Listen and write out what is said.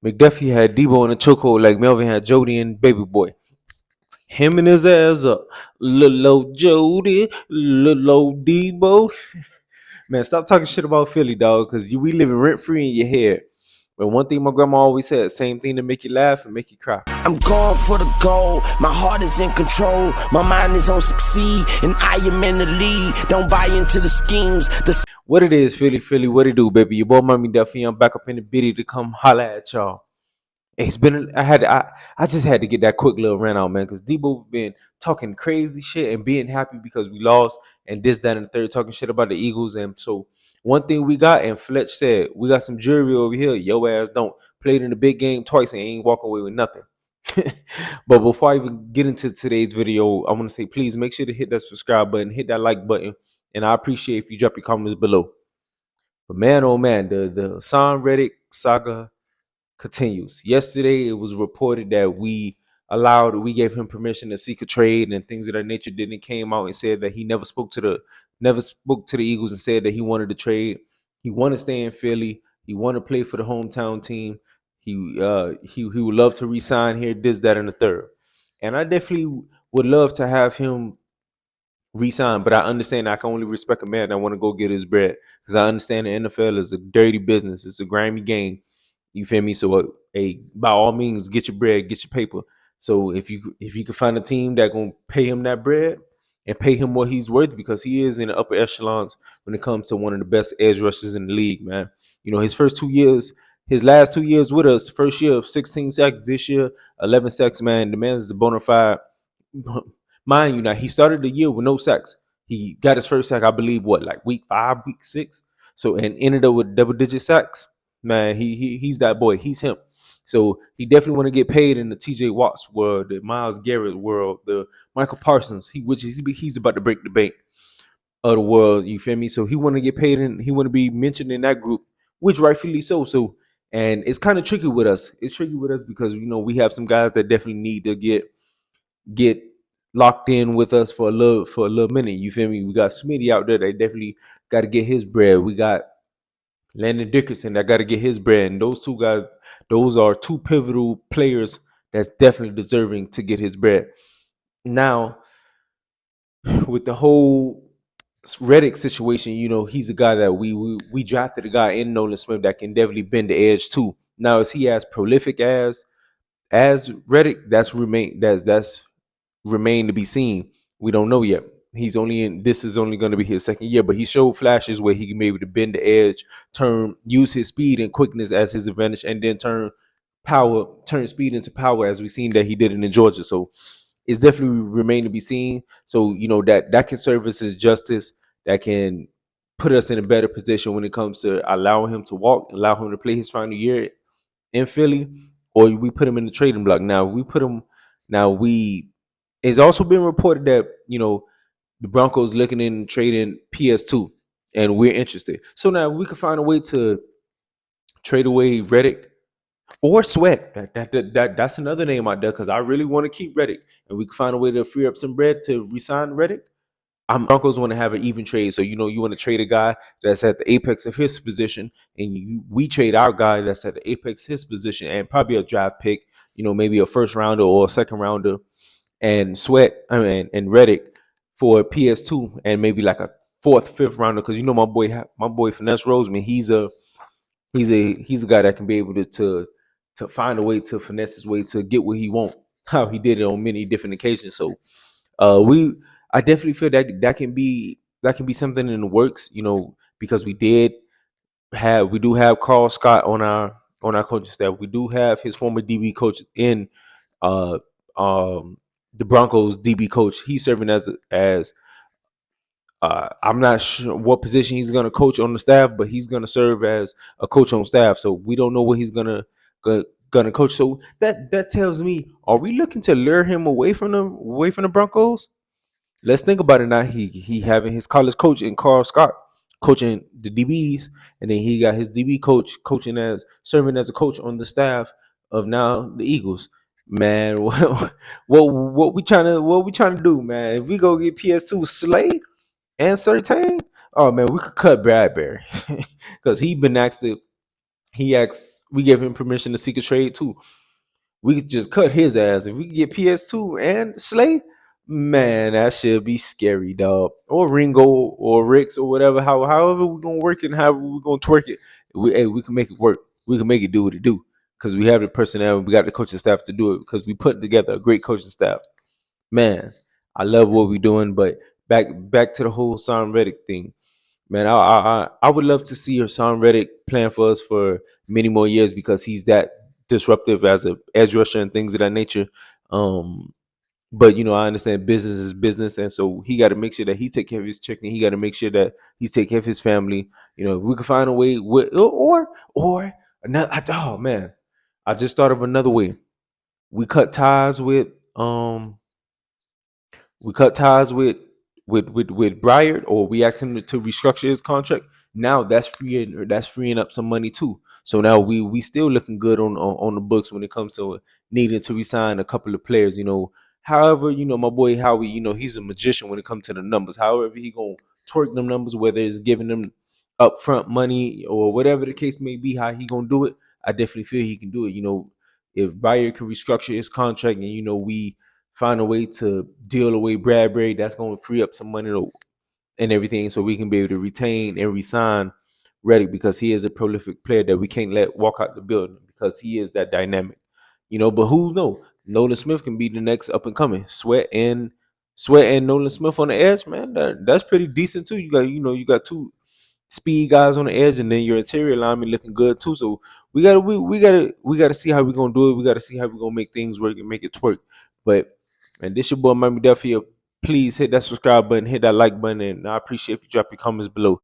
McDuffie had Debo in a chokehold like Melvin had Jody and Baby Boy. Him and his ass up. Lil Jody, Lil Debo. Man, stop talking shit about Philly, dog, because we living rent free in your head. But one thing my grandma always said, same thing to make you laugh and make you cry. I'm going for the goal, my heart is in control, my mind is on succeed, and I am in the lead. Don't buy into the schemes. What it is, Philly, what it do, baby? Your boy Mommy Duffy, I'm back up in the bitty to come holla at y'all. It's been I just had to get that quick little rant out, man, because Debo been talking crazy shit and being happy because we lost and this, that, and the third, talking shit about the Eagles. And so one thing we got, and Fletch said, we got some jury over here. Yo ass don't played in the big game twice and ain't walk away with nothing. But before I even get into today's video, I want to say please make sure to hit that subscribe button, hit that like button, and I appreciate if you drop your comments below. But man, oh man, the Hassan Reddick saga continues. Yesterday, it was reported that we gave him permission to seek a trade and things of that nature. Then it came out and said that he never spoke to the Eagles and said that he wanted to trade. He wanted to stay in Philly. He wanted to play for the hometown team. He would love to resign here. This, that, and the third. And I definitely would love to have him resign, but I understand I can only respect a man that want to go get his bread because I understand the NFL is a dirty business. It's a grimy game. You feel me? So, hey, by all means, get your bread, get your paper. So if you can find a team that gonna pay him that bread and pay him what he's worth, because he is in the upper echelons when it comes to one of the best edge rushers in the league, man. You know, his last 2 years with us, first year 16 sacks, this year 11 sacks, man. The man is a bona fide. Mind you, now he started the year with no sacks. He got his first sack, I believe, like week 5, week 6. So and ended up with double digit sacks. Man, he's that boy. He's him. So he definitely want to get paid in the T.J. Watts world, the Myles Garrett world, the Michael Parsons. He's about to break the bank of the world. You feel me? So he want to get paid and he want to be mentioned in that group, which rightfully so. So and it's kind of tricky with us. It's tricky with us because we have some guys that definitely need to get locked in with us for a little minute. You feel me? We got Smitty out there that definitely got to get his bread. We got Landon Dickerson that got to get his bread. And those two guys, those are two pivotal players that's definitely deserving to get his bread. Now, with the whole Reddick situation, he's the guy that we drafted a guy in Nolan Smith that can definitely bend the edge too. Now, is he as prolific as Reddick? That's remain to be seen. We don't know yet. This is only going to be his second year, but he showed flashes where he can be able to bend the edge, use his speed and quickness as his advantage, and then turn speed into power, as we've seen that he did it in Georgia. So it's definitely remain to be seen. So that can serve as his justice, that can put us in a better position when it comes to allowing him to walk, allow him to play his final year in Philly, or we put him in the trading block. It's also been reported that the Broncos looking in trading PS2, and we're interested. So now we can find a way to trade away Reddick or Sweat. That's another name out there because I really want to keep Reddick, and we can find a way to free up some bread to resign Reddick. Broncos want to have an even trade, so you want to trade a guy that's at the apex of his position, and we trade our guy that's at the apex of his position, and probably a draft pick, maybe a first rounder or a second rounder, and and Reddick for a PS2, and maybe like a fourth, fifth rounder, because my boy Finesse Roseman, he's a guy that can be able to find a way to finesse his way to get what he want, how he did it on many different occasions. So I definitely feel that can be something in the works, because we do have Carl Scott on our coaching staff. We do have his former DB coach in uh the Broncos DB coach. He's serving as I'm not sure what position he's gonna coach on the staff, but he's gonna serve as a coach on staff. So we don't know what he's gonna coach. So that tells me, are we looking to lure him away from the Broncos? Let's think about it now. He having his college coach in Carl Scott coaching the DBs, and then he got his DB coach serving as a coach on the staff of now the Eagles. Man, what we trying to do, man? If we go get PS2 Slay and Certain, oh man, we could cut Bradbury because he asked We gave him permission to seek a trade too. We could just cut his ass. If we could get PS2 and Slay, man, that should be scary, dog. Or Ringo or Ricks or whatever. However we gonna work it and however we gonna twerk it, we can make it work. We can make it do what it do because we have the personnel. We got the coaching staff to do it because we put together a great coaching staff. Man, I love what we're doing. But back to the whole Hassan Reddick thing. Man, I would love to see Hassan Reddick playing for us for many more years because he's that disruptive as a edge rusher and things of that nature. Um, but I understand business is business, and so he got to make sure that he take care of his chicken. He got to make sure that he take care of his family. If we can find a way, or another. Oh man, I just thought of another way. We cut ties with we cut ties with Bryard, or we asked him to restructure his contract. Now that's freeing up some money too. So now we still looking good on the books when it comes to needing to resign a couple of players. However, my boy Howie, he's a magician when it comes to the numbers. However, he gonna twerk them numbers, whether it's giving them upfront money or whatever the case may be. How he gonna do it? I definitely feel he can do it. If Bryard can restructure his contract, and we find a way to deal away Bradbury, that's going to free up some money and everything, so we can be able to retain and resign Reddick because he is a prolific player that we can't let walk out the building because he is that dynamic. But who knows? Nolan Smith can be the next up and coming. Sweat and Nolan Smith on the edge, man. That's pretty decent too. You got two speed guys on the edge, and then your interior lineman looking good too. So we gotta see how we're gonna do it. We gotta see how we're gonna make things work and make it twerk. But and this your boy Miami Duffy. Please hit that subscribe button, hit that like button, and I appreciate if you drop your comments below.